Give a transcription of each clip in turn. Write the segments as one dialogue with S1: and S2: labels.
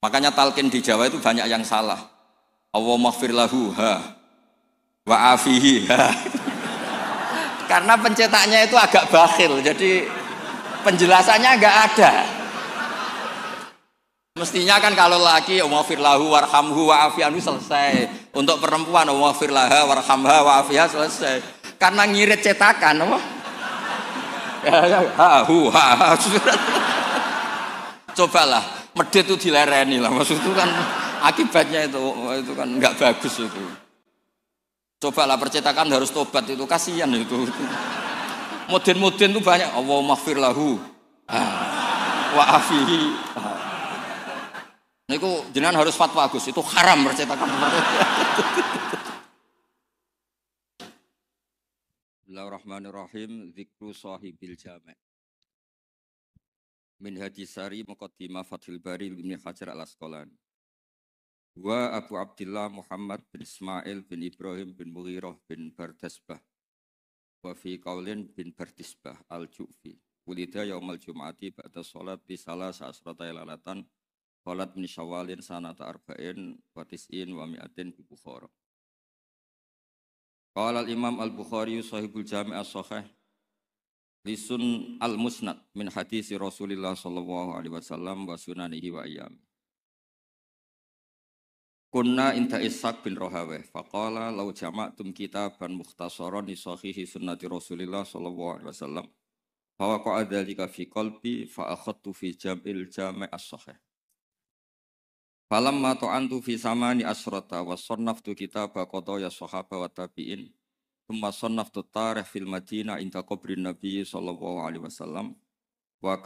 S1: Makanya talqin di Jawa itu banyak yang salah. Allahumma ighfir lahu ha wa afihi ha. Karena pencetaknya itu agak bakhil, jadi penjelasannya enggak ada. Mestinya kan kalau laki Allahumma ighfir lahu warhamhu wa afi'anhu selesai. Untuk perempuan Allahumma ighfir laha warhamha wa afiha selesai. Karena ngirit cetakan apa? Ha. Cobalah medit itu dilereni lah, maksud itu kan akibatnya itu kan nggak bagus itu. Cobalah percetakan harus tobat itu, kasihan itu. Mudin itu banyak. Allahumma ighfir lahu wa afihi. Niku jenengan harus fatwa Gus, itu haram percetakan. Bismillahirrahmanirrahim. Zikru sahibil jami'. Min hadisari muqaddimah Fathul Bari Ibnu Hajar Al-Asqalani. Wa Abu Abdullah Muhammad bin Ismail bin Ibrahim bin Mughirah bin Bardasbah. Wa fi qaulin bin Bardisbah al-Ju'fi. Wulida yaumal jum'ati ba'da sholat bi salasa asrata lalatan. Sholat min syawalin sanata arba'in wa tis'in wa mi'atin bi Bukhara. Qala al-Imam al-Bukhari sahibul jami' as-sahih. Lisun al-musnad min hadisi Rasulillah sallallahu alaihi wasallam wa sunanihi wa ayyam. Kunna inta Ishaq bin Rahaweh faqala law jama'tum kitaban mukhtasaran li sahihi sunnati Rasulillah sallallahu alaihi wasallam fa waqa'a dzalika fi qalbi fa akhadtu fi jam'il jami' as-sahih. Falamma ta'antu fi samani asrata wa sannaftu kitaba qadaya sahaba wa tabi'in. Thumma sannaftu tarikh fil Madinah inda qabrin Nabi sallallahu alaihi wasallam wa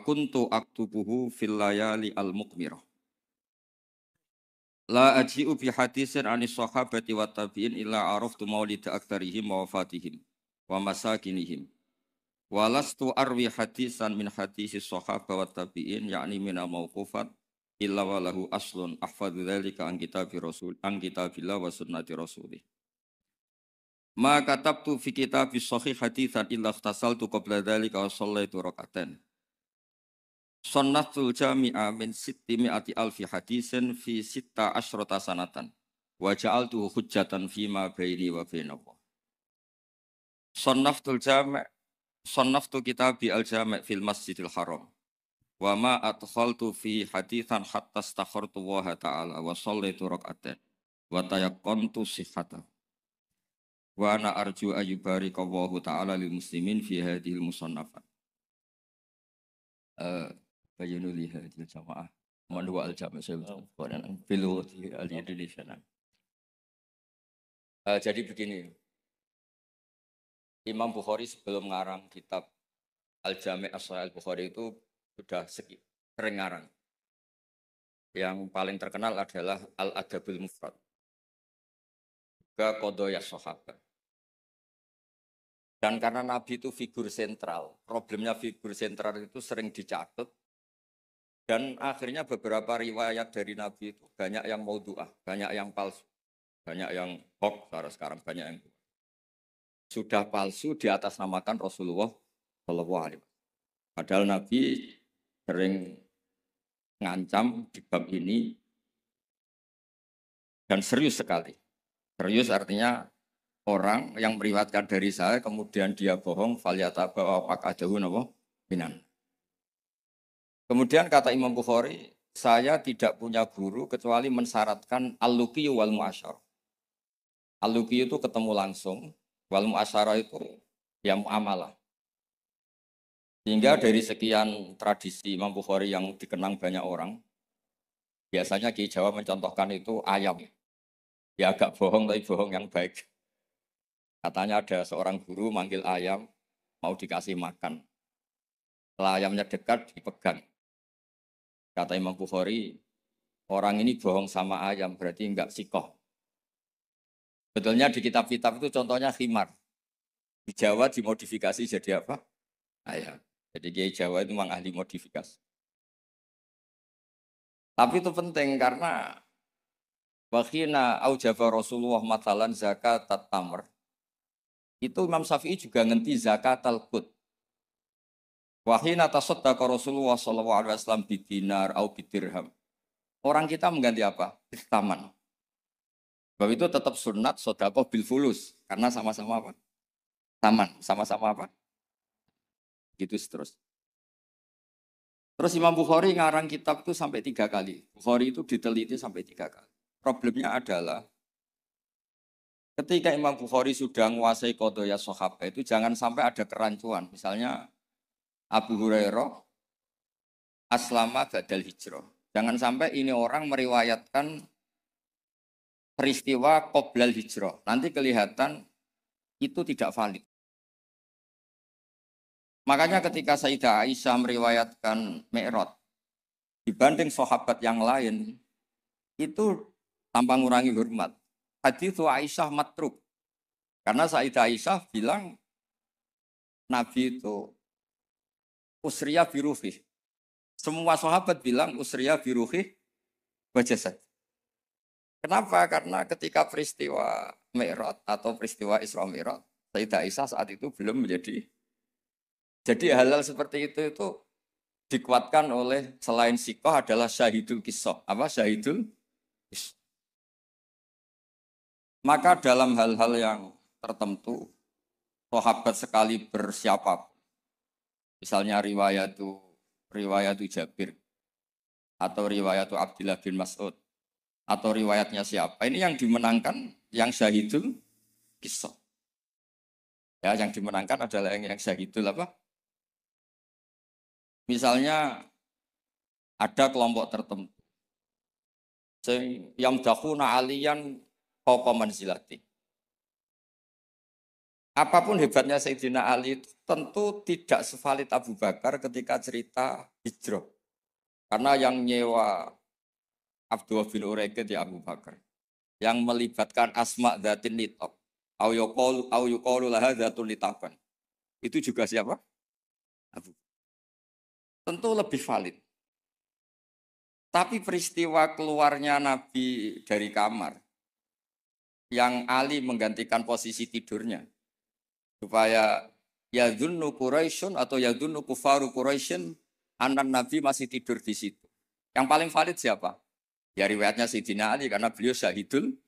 S1: kuntu aktubuhu fil layali al-muqmirah. La aji'u bi hadisin anis sahabati wa tabi'in illa araftu maulida aktsarihim wa wafatihim wa masakinihim. Wa lastu arwi hadisan min hadisi sahaba wa tabi'in yakni min al-mauqufat illa wa lahu aslun ahfadzu dzalika an kitabillah wa sunnati rasulih. Ma katabtu fi kitabis sahih haditsan illa ikhtasaltu qabla dzalika wa shallaitu rak'atan. Sunnatul jami'a min 600 alfi hadisin fi 16 sanatan wa ja'altuhu hujjatan fi ma baini wa bainallah. Sannaftu kitabi al-jami' fil Masjidil Haram wa ma adkhaltu fi haditsan hatta astakhartu Allah ta'ala wa shallaitu rak'atan wa tayaqqantu sihhatahu. Wa ana arju ayyubarikallahu ta'ala lil muslimin fi hadhil musannafat. Bayanu li hadhil jamaah. Manwa al jami' sayyidina fil al-Indonesia. Jadi begini. Imam Bukhari sebelum ngarang kitab Al-Jami' As-Sahih Al-Bukhari itu sudah sering ngarang. Yang paling terkenal adalah Al-Adabul Mufrad. Juga Qadaya Sahabat. Dan karena Nabi itu figur sentral, problemnya figur sentral itu sering dicatat, dan akhirnya beberapa riwayat dari Nabi itu banyak yang maudhu'ah, banyak yang palsu, banyak yang hoax, sekarang banyak yang sudah palsu diatasnamakan Rasulullah Shallallahu Alaihi Wasallam. Padahal Nabi sering ngancam di bab ini dan serius sekali. Serius artinya orang yang meriwayatkan dari saya kemudian dia bohong falyataba wa faqadahu napa minan. Kemudian kata Imam Bukhari, saya tidak punya guru kecuali mensyaratkan al-luqi wal mu'asyarah. Al-luqi itu ketemu langsung, wal mu'asyarah itu ya muamalah. Sehingga dari sekian tradisi Imam Bukhari yang dikenang banyak orang, biasanya Ki Jawa mencontohkan itu ayam. Ya agak bohong tapi bohong yang baik. Katanya ada seorang guru manggil ayam, mau dikasih makan. Setelah ayamnya dekat, dipegang. Kata Imam Bukhari, orang ini bohong sama ayam, berarti enggak sikoh. Betulnya di kitab-kitab itu contohnya khimar. Di Jawa dimodifikasi jadi apa? Ayam. Jadi Kiai Jawa itu memang ahli modifikasi. Tapi itu penting karena wakhina aujaba Rasulullah matalan zakat tamr. Itu Imam Syafi'i juga ngenti zakat al-qut. Wa hina tasaddaqa Rasulullah sallallahu alaihi wasallam bidinar au bidirham. Orang kita mengganti apa? Taman. Sebab itu tetap sunat sodakoh bil fulus. Karena sama-sama apa? Taman. Sama-sama apa? Gitu terus. Terus Imam Bukhari ngarang kitab itu sampai 3 kali. Bukhari itu diteliti sampai 3 kali. Problemnya adalah ketika Imam Bukhari sudah menguasai qadaya sahabat itu jangan sampai ada kerancuan. Misalnya Abu Hurairah aslama badal hijrah. Jangan sampai ini orang meriwayatkan peristiwa qoblal hijrah. Nanti kelihatan itu tidak valid. Makanya ketika Sayyidah Aisyah meriwayatkan Mi'raj dibanding sahabat yang lain itu tanpa ngurangi hormat. Hadits Aisyah matruk. Karena Sayyidah Aisyah bilang Nabi itu usriya biruhih. Semua sahabat bilang usriya biruhih wajasad. Kenapa? Karena ketika peristiwa Mi'raj atau peristiwa Isra Mi'raj, Sayyidah Aisyah saat itu belum menjadi. Jadi hal-hal seperti itu dikuatkan oleh selain sikoh adalah syahidul kisah. Apa syahidul kisah? Maka dalam hal-hal yang tertentu, sahabat sekali bersiapa, misalnya riwayatu Jabir, atau riwayatu Abdullah bin Mas'ud, atau riwayatnya siapa, ini yang dimenangkan yang syahidul kisah. Ya, yang dimenangkan adalah yang syahidul apa? Misalnya ada kelompok tertentu yang dakhuna aliyan fauqa manzilati. Apapun hebatnya Sayyidina Ali itu tentu tidak sevalid Abu Bakar ketika cerita hijrah. Karena yang nyewa Abdullah bin Uraiqid ya Abu Bakar. Yang melibatkan asma dzatin nitaq. Au yuqalu laha dzatun nitaqan. Itu juga siapa? Abu. Tentu lebih valid. Tapi peristiwa keluarnya Nabi dari kamar yang Ali menggantikan posisi tidurnya supaya yadhunnu Quraisyun atau yadhunnu kufaru Quraisyun anan Nabi masih tidur di situ. Yang paling valid siapa? Ya riwayatnya Sayyidina Ali karena beliau syahidul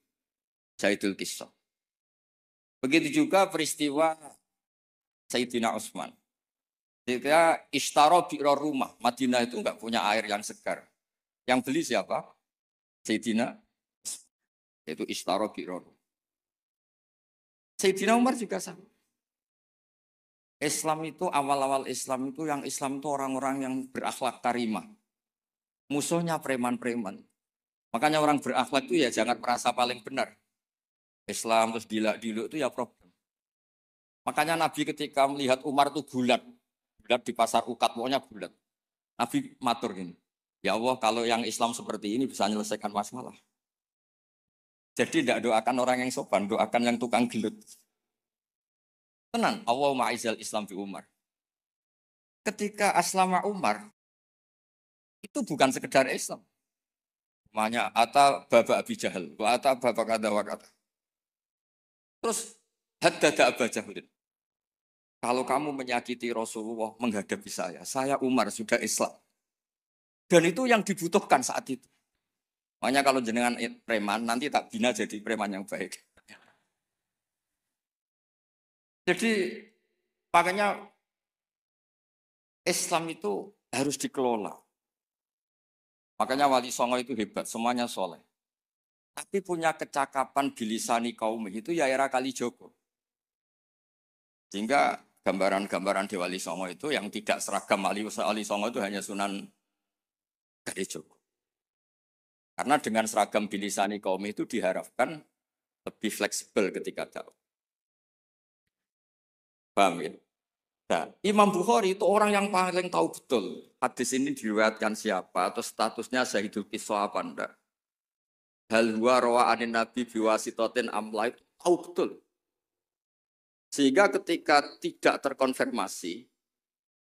S1: kisah. Begitu juga peristiwa Sayyidina Utsman. Ketika ishtaro bi'ra rumah, Madinah itu enggak punya air yang segar. Yang beli siapa? Sayyidina, yaitu ishtaro bi'ra rumah. Sayyidina Umar juga sama. Islam itu, awal-awal Islam itu, yang Islam itu orang-orang yang berakhlak karimah. Musuhnya preman-preman. Makanya orang berakhlak itu ya jangan merasa paling benar. Islam terus dilak-diluk itu ya problem. Makanya Nabi ketika melihat Umar itu bulat di pasar Ukat, pokoknya bulat. Nabi matur gini, ya Allah kalau yang Islam seperti ini bisa menyelesaikan masalah. Jadi tidak doakan orang yang sopan, doakan yang tukang gelut. Tenang, Allah ma'izal Islam fi Umar. Ketika aslama Umar, itu bukan sekedar Islam. Namanya Ata Baba Abi Jahal, wa Ata Baba Kata wa Kata. Terus haddada Aba Jahal. Kalau kamu menyakiti Rasulullah menghadapi saya Umar sudah Islam. Dan itu yang dibutuhkan saat itu. Makanya kalau jenengan preman, nanti tak bina jadi preman yang baik. Jadi makanya Islam itu harus dikelola. Makanya Wali Songo itu hebat, semuanya soleh. Tapi punya kecakapan bilisani kaum itu ya era Kalijogo. Sehingga gambaran-gambaran di Wali Songo itu yang tidak seragam Wali Songo itu hanya Sunan Kalijogo. Karena dengan seragam bilisani kaum itu diharapkan lebih fleksibel ketika dakwah. Paham ya? Nah, Imam Bukhari itu orang yang paling tahu betul hadis ini diriwayatkan siapa atau statusnya syahidul kisah apa enggak. Hal huwa rawa'anin nabi biwasitotin amla itu tahu betul. Sehingga ketika tidak terkonfirmasi,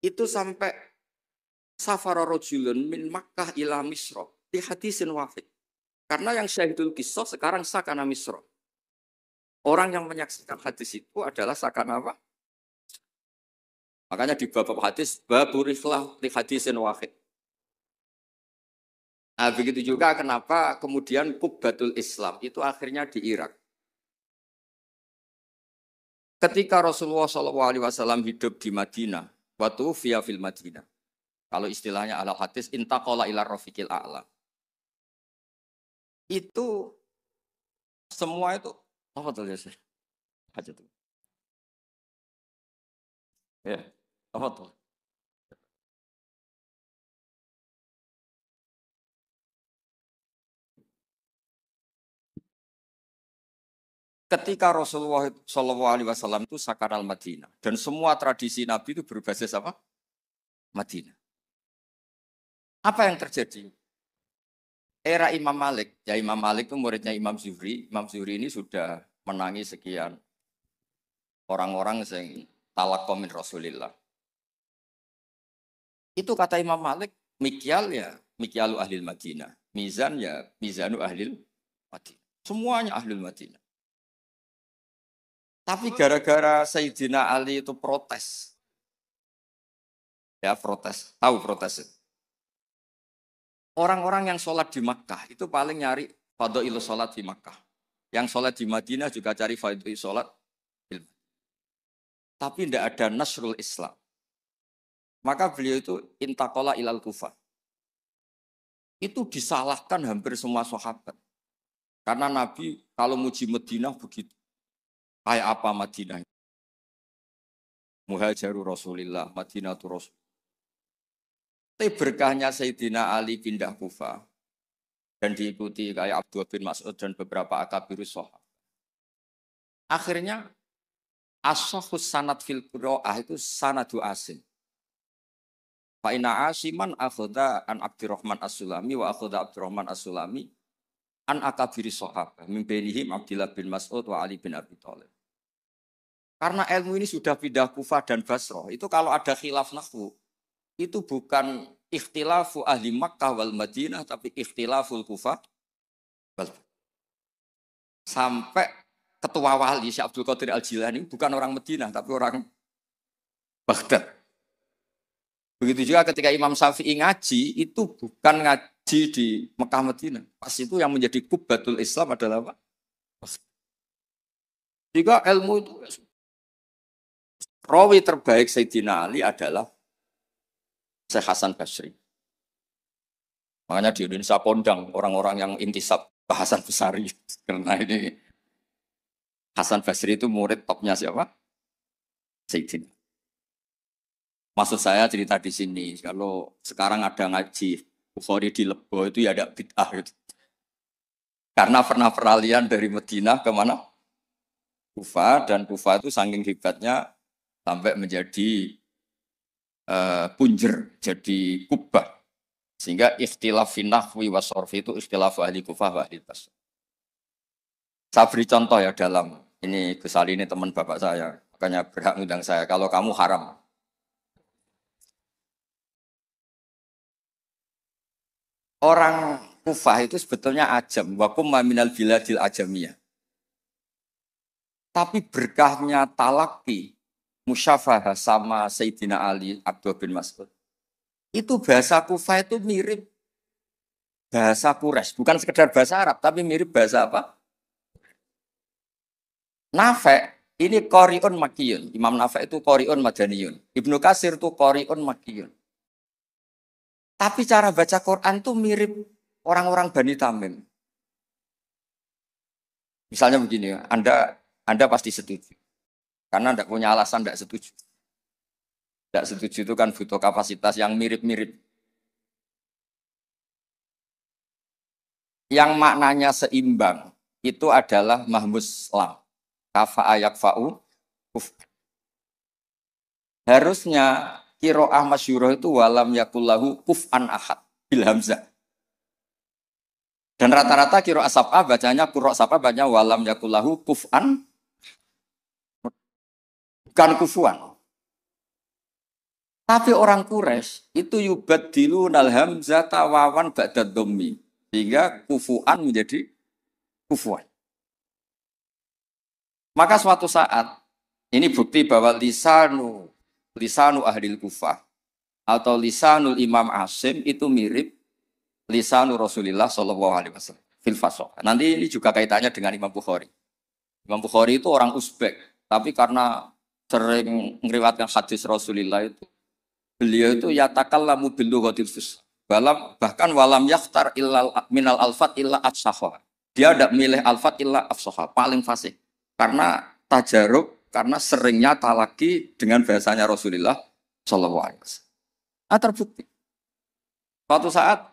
S1: itu sampai safara rajulun min Makkah ila Misra di hadisin wafid. Karena yang syahidul kisah sekarang sakana Misra. Orang yang menyaksikan hadis itu adalah sakana apa? Makanya di bab hadis baburikhlah li hadisin wahid. Nah, begitu juga kenapa kemudian Qubbatul Islam itu akhirnya di Irak. Ketika Rasulullah SAW hidup di Madinah, waktu via fil Madinah. Kalau istilahnya ala hadis intaqala ila rafiqil a'la. Itu semua itu apa tuh ya? Aja tuh. Ya, apa tuh? Ketika Rasulullah SAW itu sakaral Madinah dan semua tradisi Nabi itu berbasis apa? Madinah. Apa yang terjadi? Era Imam Malik, ya Imam Malik itu muridnya Imam Zuhri. Imam Zuhri ini sudah menangi sekian orang-orang yang talaqqo min Rasulillah. Itu kata Imam Malik, mikyal ya mikyalu ahlil Madinah. Mizan ya mizanu ahlil Madinah. Semuanya ahlul Madinah. Tapi gara-gara Sayyidina Ali itu protes. Ya protes, tahu protes. Orang-orang yang sholat di Makkah itu paling nyari fadhailu sholat di Makkah. Yang sholat di Madinah juga cari fadhailu sholat. Tapi tidak ada nasrul Islam. Maka beliau itu intaqala ilal Kufah. Itu disalahkan hampir semua sahabat. Karena Nabi kalau muji Madinah begitu. Kayak apa Madinah? Muhajiru Rasulillah, Madinatu Rasul. Tapi berkahnya Sayyidina Ali pindah Kufah dan diikuti kayak Abdullah bin Mas'ud dan beberapa akabirus sahabat. Akhirnya as-sahhus sanad fil qiraah itu sanadu asim. Fa inna asiman akhadha an Abdurrahman As-Sulami wa akhadha Abdurrahman As-Sulami an akabiris sahabat min bainihim Abdullah bin Mas'ud wa Ali bin Abi Thalib. Karena ilmu ini sudah pindah Kufah dan Basrah, itu kalau ada khilaf nahwu itu bukan ikhtilafu ahli Makkah wal Madinah, tapi ikhtilaful Kufah. Sampai ketua wali Syekh Abdul Qadir Al-Jilani bukan orang Madinah, tapi orang Baghdad. Begitu juga ketika Imam Syafi'i ngaji, itu bukan ngaji di Mekah Madinah. Pas itu yang menjadi Qubbatul Islam adalah apa? Jika ilmu itu, rawi terbaik Sayyidina Ali adalah Syekh Hasan Basri. Makanya di Indonesia kondang orang-orang yang intisab ke Hasan Basri. Karena ini Hasan Basri itu murid topnya siapa? Sayyidina. Maksud saya cerita di sini, kalau sekarang ada ngaji Bukhari di Lebo itu ya ada bid'ah gitu. Karena pernah peralihan dari Madinah ke mana? Kufah, dan Kufah itu saking hebatnya sampai menjadi punjer, jadi kubah. Sehingga ikhtilaf fi nahwi wa sorfi itu ikhtilaf ahli Kufah wa ahli Basrah. Saya beri contoh ya dalam, ini Gus Ali ini teman bapak saya, makanya berhak ngundang saya, kalau kamu haram. Orang Kufah itu sebetulnya ajam, wakum minal biladil ajamiyah. Tapi berkahnya talaki, musyafahah sama Sayyidina Ali, Abdullah bin Mas'ud. Itu bahasa Kufah itu mirip bahasa Quraisy, bukan sekedar bahasa Arab, tapi mirip bahasa apa? Nafi' ini Qari'un Makkiyun. Imam Nafi' itu Qari'un Madaniyun. Ibnu Katsir itu Qari'un Makkiyun. Tapi cara baca Quran itu mirip orang-orang Bani Tamim. Misalnya begini, Anda pasti setuju. Karena tidak punya alasan tidak setuju. Tidak setuju itu kan butuh kapasitas yang mirip-mirip. Yang maknanya seimbang itu adalah mahmus lam. Kafa ayak fa'u kuf. Harusnya qiraah masyhurah itu walam yakullahu kuf'an ahad bil hamzah. Dan rata-rata qiraah sab'ah bacanya qiraah sab'ah bacanya walam yakullahu kuf'an bukan kufuan. Tapi orang Quraisy itu yubaddilu nal hamzata wawan ba'da dhammi. Sehingga kufuan menjadi kufuan. Maka suatu saat, ini bukti bahwa lisanu ahlil Kufah atau lisanul Imam Asim itu mirip lisanu Rasulillah sallallahu alaihi wasallam fil fasah. Nanti ini juga kaitannya dengan Imam Bukhari. Imam Bukhari itu orang Uzbek, tapi karena sering meriwayatkan hadis Rasulillah itu, beliau itu yatakallamu bil lughatil fusha. Bahkan walam yakhtar illal minal alfat illa afsahha. Dia tidak milih alfat illa afsahha, paling fasih. Karena tajarub, karena seringnya talaki dengan bahasanya Rasulullah sallallahu alaihi wasallam. Terbukti. Suatu saat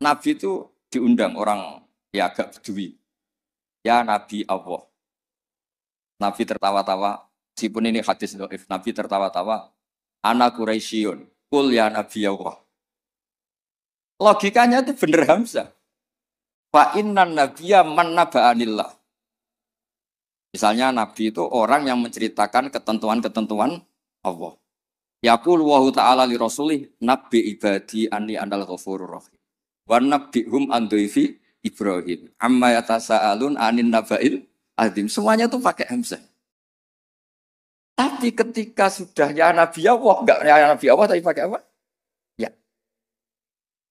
S1: Nabi itu diundang orang ya agak bedui. Ya Nabi Allah. Nabi tertawa-tawa. Meskipun ini hadis dhaif, Nabi tertawa-tawa. Ana Quraisyun. Kul ya Nabi Allah. Logikanya itu bener Hamzah. Fa innan nabiyya man naba'anillah. Misalnya Nabi itu orang yang menceritakan ketentuan-ketentuan Allah. Yaqul wa ta'ala li rasulih nabbi ibadi anni anal ghafurur rahim. Wa nabbihum an dhaifi Ibrahim. Amma yatasaalun anin naba'il azim. Semuanya itu pakai hamzah. Tapi ketika sudah ya Nabi Allah, enggak ya Nabi Allah tapi pakai apa? Ya.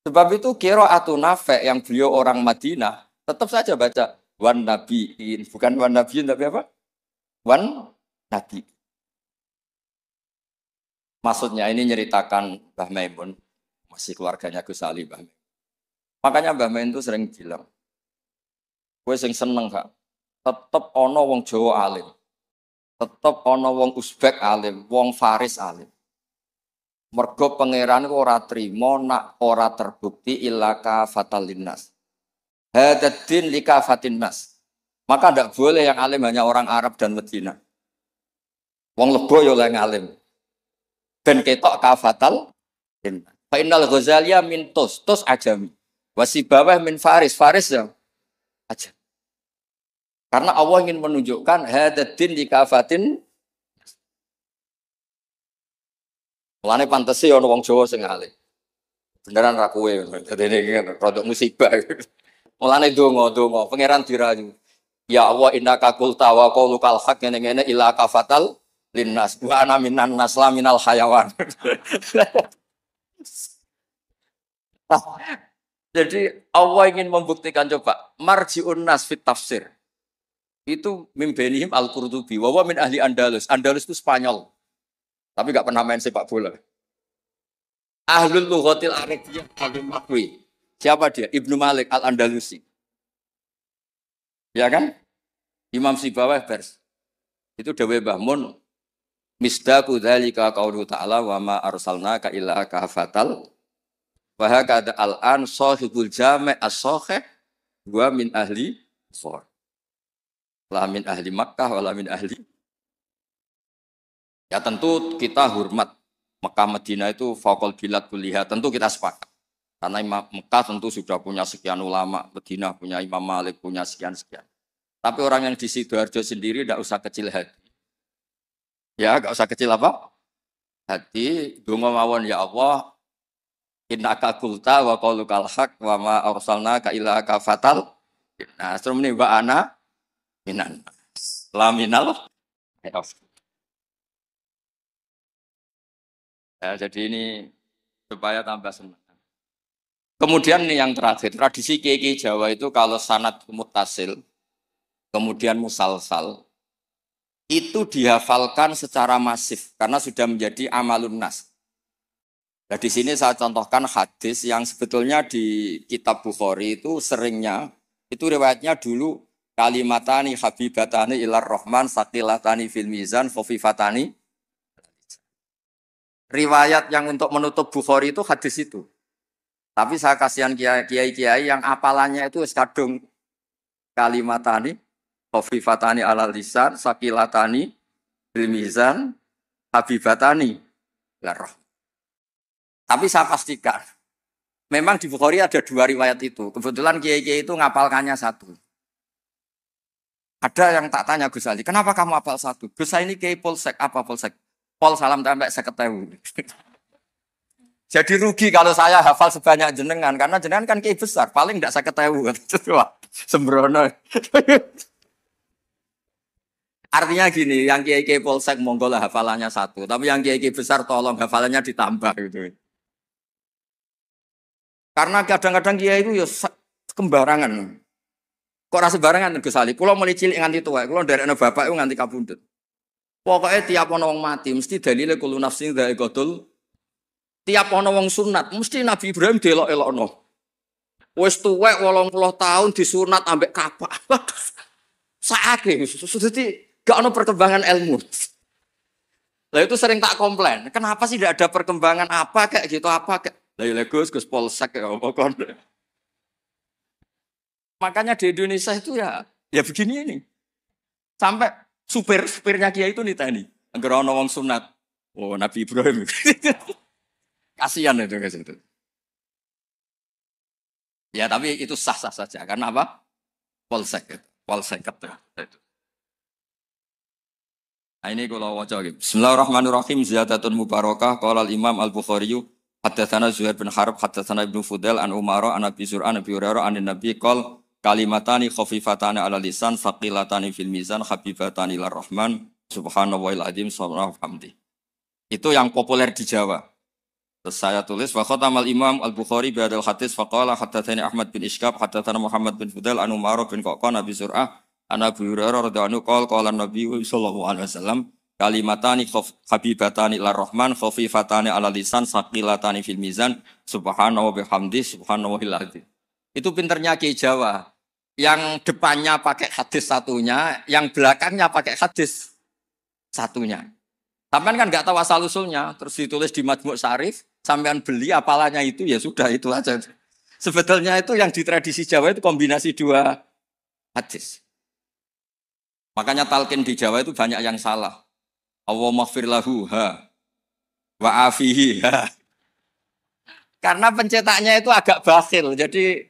S1: Sebab itu qiraatun Nafi' yang beliau orang Madinah tetap saja baca wan nabiin, bukan wan nabiin tapi apa? Wan nabi. Maksudnya ini nyeritakan Mbah Maimun, masih keluarganya Gus Ali Mbah Maimun. Makanya Mbah Maimun itu sering bilang, gue sing seneng Kak, tetep ono wong Jawa alim. Tetep ono wong Uzbek alim, wong Faris alim. Mergo pangeran ora trimo nak ora terbukti illa kafatal linnas. Hadaddin likafatin nas. Maka tidak boleh yang alim hanya orang Arab dan Medina. Wong Lebo yo yang alim. Ben ketok kafatal linnas. Fa innal Ghazaliya min tus ajami. Wasibawah min Faris ya ajam. Karena Allah ingin menunjukkan hadaddin likafatin. Mulane pantese ana wong Jawa sing alim. Beneran ra kowe. Dadi iki rodok musibah. Mulane donga pangeran dirayu. Ya Allah innaka qulta wa qaulukal haq ngene-ngene ila kafatal linnas wa ana minan nas la minal hayawan. Jadi Allah ingin membuktikan coba marji'un nas fit tafsir. Itu mimbenihim al-Qurtubi wa min ahli Andalus. Andalus itu Spanyol. Tapi enggak pernah main sepak bola. Ahlul lughatil arabiyyah al-Makwi. Siapa dia? Ibnu Malik al-Andalusi. Ya kan? Imam Sibawah pers. Itu Dawe Bahmun. Misdaku dzalika qaulu ta'ala wa ma arsalnaka illa kafatal. Wa hakada al-an sahibul jami' as-sahih wa min ahli Shor. La min ahli Makkah wa la min ahli. Ya tentu kita hormat Mekah Madinah itu faqul bilad kulliha. Tentu kita sepakat. Karena Mekah tentu sudah punya sekian ulama, Madinah punya Imam Malik, punya sekian-sekian. Tapi orang yang di Sidoarjo sendiri tidak usah kecil hati. Ya, enggak usah kecil apa? Hati, donga mawon ya Allah, innaka qulta wa qaulukal haq wa ma arsalnaka illa kafatal. Nah, sebelum ini wa ana minan laminal. Ya, jadi ini supaya tambah senang. Kemudian yang terakhir, tradisi kiai Jawa itu kalau sanad muttasil, kemudian musalsal, itu dihafalkan secara masif karena sudah menjadi amalun nas. Nah, di sini saya contohkan hadis yang sebetulnya di kitab Bukhari itu seringnya, itu riwayatnya dulu kalimatani habibatani ilar rahman saqilatani fil mizan khofifatani. Riwayat yang untuk menutup Bukhari itu hadis itu. Tapi saya kasihan kiai-kiai yang apalannya itu kadung kalimatani, khofifatani alal lisan, sakilatani, bil mizan, habibatani, larah. Tapi saya pastikan, memang di Bukhari ada dua riwayat itu. Kebetulan kiai-kiai itu ngapalkannya satu. Ada yang tak tanya Gus Ali, kenapa kamu hafal satu? Gus ini kiai polsek, apa polsek? Pol salam sampai 50.000. Jadi rugi kalau saya hafal sebanyak jenengan karena jenengan kan kiai besar, paling tidak 50.000. Wah, sembrono. Artinya gini, yang kiai polsek monggo lah hafalannya satu, tapi yang kiai besar tolong hafalannya ditambah gitu. Karena kadang-kadang kiai itu ya kembarangan. Kok rasa sembarangan Gus Ali? Kulo mulai cilik nganti tua, kulo nderekno bapak itu nganti kabundut. Pokoknya tiap ana wong mati mesti dalile kulo nafsin dha'iqatul. Tiap ana wong sunat mesti Nabi Ibrahim delok-elokno. Wis tuwek 80 tahun disunat ambek kapak. Saake dadi gak ana perkembangan ilmu. Lah itu sering tak komplain. Kenapa sih tidak ada perkembangan apa kayak gitu apa kayak. Lah ya Gus Polsek ya apa kon. Makanya di Indonesia itu ya begini ini. Sampai supirnya Kiai itu niteni. Angger ana wong sunat. Oh, Nabi Ibrahim. Kasihan itu guys itu. Ya tapi itu sah-sah saja. Karena apa? Polsek itu. Polsek itu. Nah, ini kalau waca gitu. Bismillahirrahmanirrahim. Ziyadatun mubarakah. Qala al-Imam Al-Bukhari haddatsana Zuhair bin Harb haddatsana Ibnu Fudail an Umar an Abi Zur'an Abi Hurairah an Nabi qol kalimatani khafifatani ala lisan faqilatani fil mizan habibatani lir rahman subhanallahil azim subhanahu hamdi. Itu yang populer di Jawa. Terus saya tulis wa khatamal Imam Al-Bukhari bi hadzal hadits faqala haddatsani Ahmad bin Ishqab haddatsana Muhammad bin Fudail an Umar bin Qaqan Abi Zur'ah an Abi Hurairah radhiyallahu anhu qala Nabi sallallahu alaihi wasallam kalimatani habibatani lir rahman khafifatani ala lisan saqilatani fil mizan subhanahu bihamdi subhanallahil azim. Itu pinternya Kiai Jawa. Yang depannya pakai hadis satunya, yang belakangnya pakai hadis satunya. Sampean kan nggak tahu asal usulnya, terus ditulis di Majmu' Syarif, sampean beli apalannya itu ya sudah itu aja. Sebetulnya itu yang di tradisi Jawa itu kombinasi dua hadis. Makanya talqin di Jawa itu banyak yang salah. Allahumma ighfir lahu wa afihi Karena pencetaknya itu agak bakhil, jadi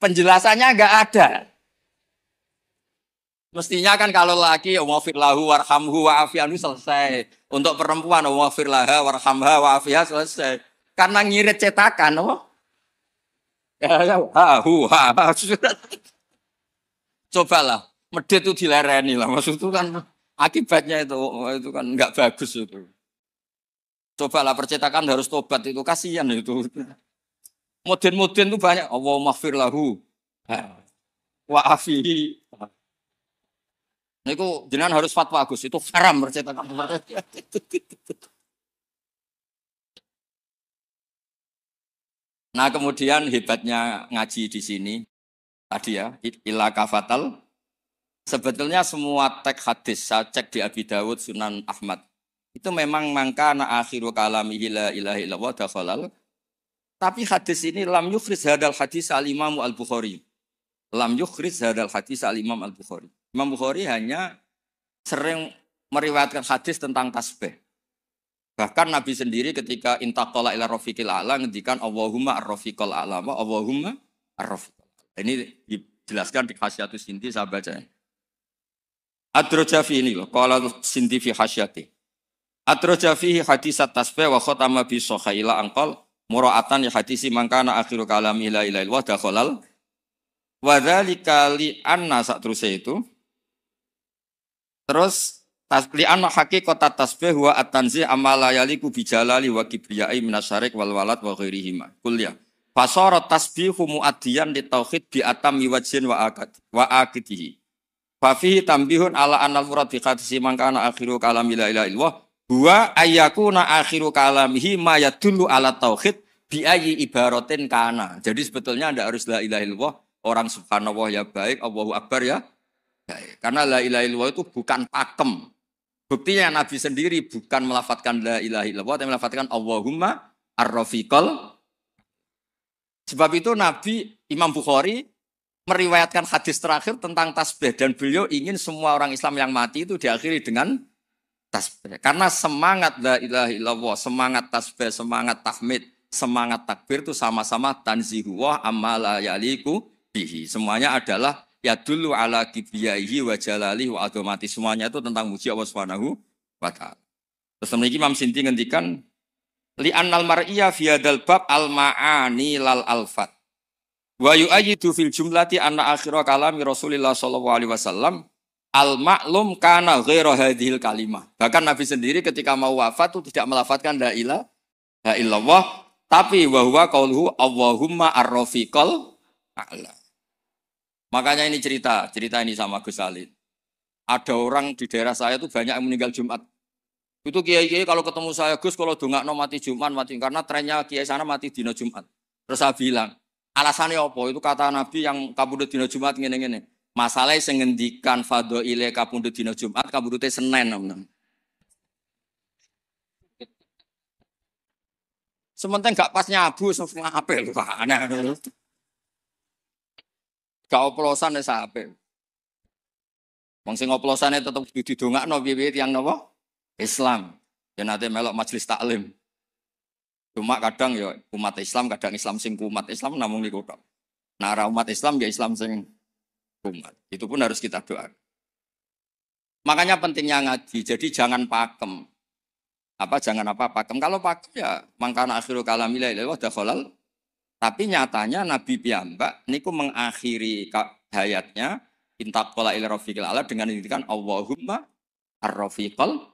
S1: penjelasannya enggak ada. Mestinya kan kalau laki wafir lahu warhamhu wa afianu selesai. Untuk perempuan wafir laha warhamha wa afiha selesai. Karena ngirit cetakan, Cobalah, medit itu dilereni lah. Maksud itu kan akibatnya itu kan enggak bagus itu. Cobalah percetakan harus tobat itu kasihan itu. Modern itu banyak. Allahumma ighfir lahu wa afihi. Niku jenengan harus fatwa Gus, itu haram percetakan. Nah, kemudian hebatnya ngaji di sini tadi ya, ila kafatal. Sebetulnya semua teks hadis saya cek di Abi Dawud, Sunan Ahmad. Itu memang mangkana akhiru kalamihi la ilaha illallah dakhalal. Tapi hadis ini lam yukhriz hadal hadis al-Imam Al-Bukhari. Lam yukhriz hadal hadis al-Imam Al-Bukhari. Imam Bukhari hanya sering meriwayatkan hadis tentang tasbih. Bahkan Nabi sendiri ketika intaqala ila rafiqil a'la ngendikan Allahumma ar-rafiqal a'la, Allahumma ar-rafiqal a'la. Ini dijelaskan di Hasyatus Sindi, saya baca. Ad-Rajafi ini loh, qala Sindi fi hasyati. Ad-Rajafi hadis at-tasbih wa khatama bi sahila anqal mura'atan ya hadisi mangkana akhiru kalami la ilaha illallah dakhalal wa dzalika li anna satruse itu. Terus li anna haqiqat tasbih wa at-tanzih amma la yaliku bi jalali wa kibriyai minasyarik wal walad wa ghairihima kulliya fasara tasbihu muaddiyan li tauhid bi atami wajhin wa aqdihi fa fihi tambihun ala anal murad bi hadisi mangkana akhiru kalami la ilaha illallah huwa ayyakuna akhiru kalamihi ma yadullu ala tauhid bi ayyi ibaratin kana. Jadi sebetulnya ndak harus la ilaha illallah, orang subhanallah ya baik, Allahu akbar ya baik. Karena la ilaha illallah itu bukan pakem. Buktinya Nabi sendiri bukan melafadzkan la ilaha illallah, tapi melafadzkan Allahumma ar-rafiqal. Sebab itu Nabi Imam Bukhari meriwayatkan hadis terakhir tentang tasbih dan beliau ingin semua orang Islam yang mati itu diakhiri dengan tasbih. Karena semangat la ilaha illallah, semangat tasbih, semangat tahmid, semangat takbir itu sama-sama tanzihuwah amma la yaliku bihi. Semuanya adalah yadullu ala kibriyaihi wa jalalihi wa azamati. Semuanya itu tentang muji Allah Subhanahu wa taala. Terus memiliki Imam Sinti ngendikan li annal mar'iyya fi hadzal bab al ma'ani lal alfat. Wa yu'ayyidu fil jumlati anna akhira kalami Rasulillah sallallahu alaihi wasallam al ma'lum kana ghairu hadhil kalimah. Bahkan Nabi sendiri ketika mau wafat itu tidak melafadzkan la ilaha illallah, Tapi bahwa qauluhu Allahumma ar-rafiqal a'la. Makanya ini cerita ini sama Gus Salid. Ada orang di daerah saya itu banyak yang meninggal Jumat. Itu kiai-kiai kalau ketemu saya, Gus kalau dongakno mati Jumat mati karena trennya kiai sana mati dina Jumat. Terus saya bilang, alasannya apa? Itu kata Nabi yang kabudut dina Jumat ngene-ngene. Masalahnya sing ngendikan fadhaile kabudut dina Jumat, kabudute Senin. Sementing gak pas nyabu semua apel Pak. Aneh. Gak oplosan wis apik. Wong sing oplosane tetep didongakno piye-piye tiyang napa? Islam. Ya nate melok majelis taklim. Cuma kadang ya umat Islam, kadang Islam sing kumat. Islam namung niku tok. Nah, umat Islam ya Islam sing kumat. Itu pun harus kita doakan. Makanya pentingnya ngaji. Jadi jangan pakem. Jangan pakem. Kalau pakem ya mangkana akhirul kalami la ilaha illallah. Tapi nyatanya Nabi piyambak niku mengakhiri hayatnya intaqala ila rafiqil ala dengan mengintikan Allahumma ar-rafiqal.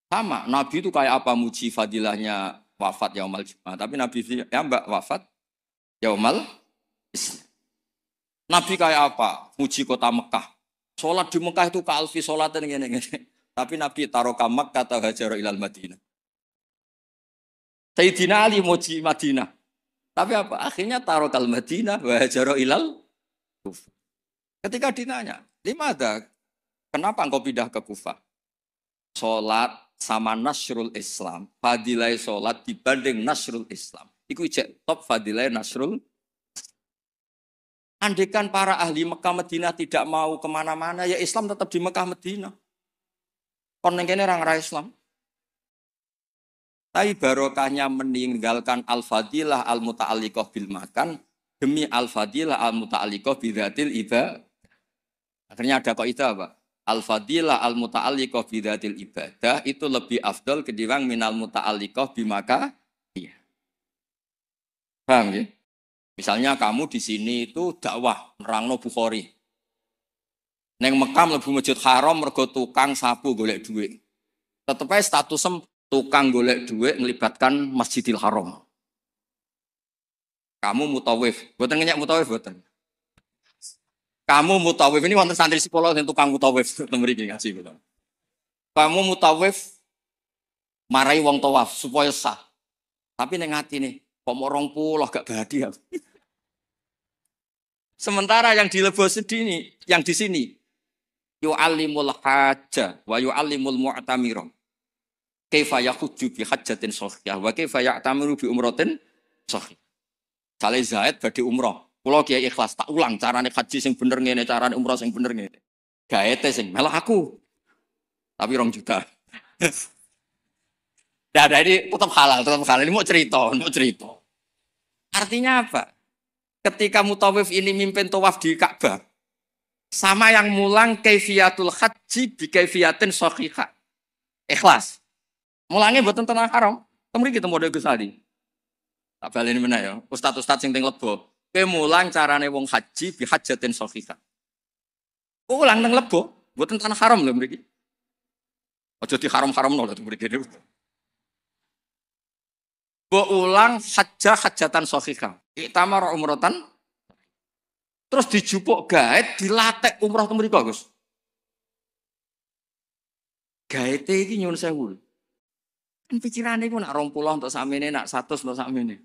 S1: Sama, Nabi itu kayak apa muji fadilahnya wafat yaumal Jumat. Tapi Nabi piyambak wafat yaumal Islam. Nabi kayak apa? Muji kota Mekah. Sholat di Mekah itu kaalfi sholatin ngene-ngene. Tapi Nabi taroka Makkah atau hajar ilal Madinah. Sayyidina Ali muji Madinah. Tapi apa? Akhirnya tarokal Madinah wa hajar ilal Kufah. Ketika ditanya, "Limada? Kenapa engkau pindah ke Kufah?" Sholat sama nasrul Islam. Fadilah sholat dibanding nasrul Islam. Iku ijek top fadilah nasrul. Andaikan para ahli Mekah Madinah tidak mau kemana-mana, ya Islam tetap di Mekah Madinah. Kon nengkene orang Islam. Tapi barokahnya meninggalkan al-fadilah al-muta'alliqah bil makan demi al-fadilah al-muta'alliqah bidzatil ibadah. Akhirnya ada kaidah apa? Al-fadilah al-muta'alliqah bidzatil ibadah itu lebih afdal ketimbang minal muta'alliqah bimaka. Iya. Paham ya? Misalnya kamu di sini itu dakwah nerangno Bukhari. Neng Mekah mlebu Masjid Haram mergo tukang sapu golek duit. Tetep ae statusem tukang golek duit melibatkan Masjidil Haram. Kamu mutawif, boten ngenyek mutawif boten. Kamu mutawif ini wonten santri sekolah sing tukang mutawif teng mriki ngaji kula. Kamu mutawif marai wong tawaf supaya sah. Tapi ning atine kok mau 20 gak bahagia. Sementara yang di Lebo Sedini, yang di sini yu'allimul hajja wa yu'allimul mu'tamira. Kaifa yakhujju bi hajjatin shahihah wa kaifa ya'tamiru bi umratin shahihah. Sale Zaid badhe umrah. Kula kiai ikhlas tak ulang carane haji sing bener ngene, carane umrah sing bener ngene. Gaete sing melok aku. Tapi 2 juta. Nah, ini tetap halal. Ini mau cerita. Artinya apa? Ketika mutawif ini mimpin tawaf di Ka'bah, sama yang mulang kaifiyatul haji bi kaifiyatin shahihah. Ikhlas. Mulangnya buatan tanah haram. Temri kita model Gus Ali. Tak baleni meneh ya. Ustaz-ustaz sing teng Lebo. Kowe mulang carane wong haji bi hajatin shahihah. Ulang teng Lebo, buatan tanah haram lho mriki. Aja di haram-haramno lho mriki. Bo ulang hajatan shahihah. Iktamar umratan. Terus dijupuk gaet dilatek umrah teng mriko, Gus. Gaete iki nyuwun sewu. Kan pikirane iku nak 20 untuk sakmene, nak 100 untuk sakmene.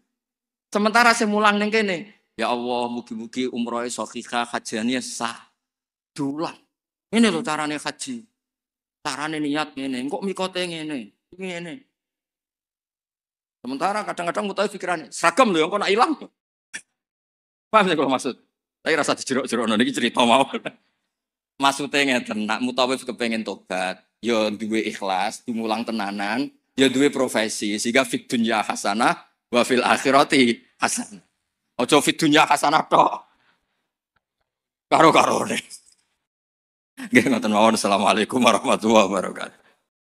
S1: Sementara sing mulang ning kene, ya Allah, mugi-mugi umrohe shahihah, hajane sah. Dulang. Ini lho carane haji. Carane niat ngene, kok mikote ngene. Ngene. Sementara kadang-kadang mutawi pikirannya, seragam lho kok nak ilang. Paham ya kalau maksud? Tapi rasa dijerok-jerokno niki cerita mau. Maksudnya ngeten, nak mutawif kepengin tobat, ya duwe ikhlas, dimulang tenanan, ya duwe profesi, sehingga fid dunya hasanah wa fil akhirati hasanah. Ojo fid dunya hasanah tok. Karo-karone. Nggih ngoten mawon. Assalamualaikum warahmatullahi wabarakatuh.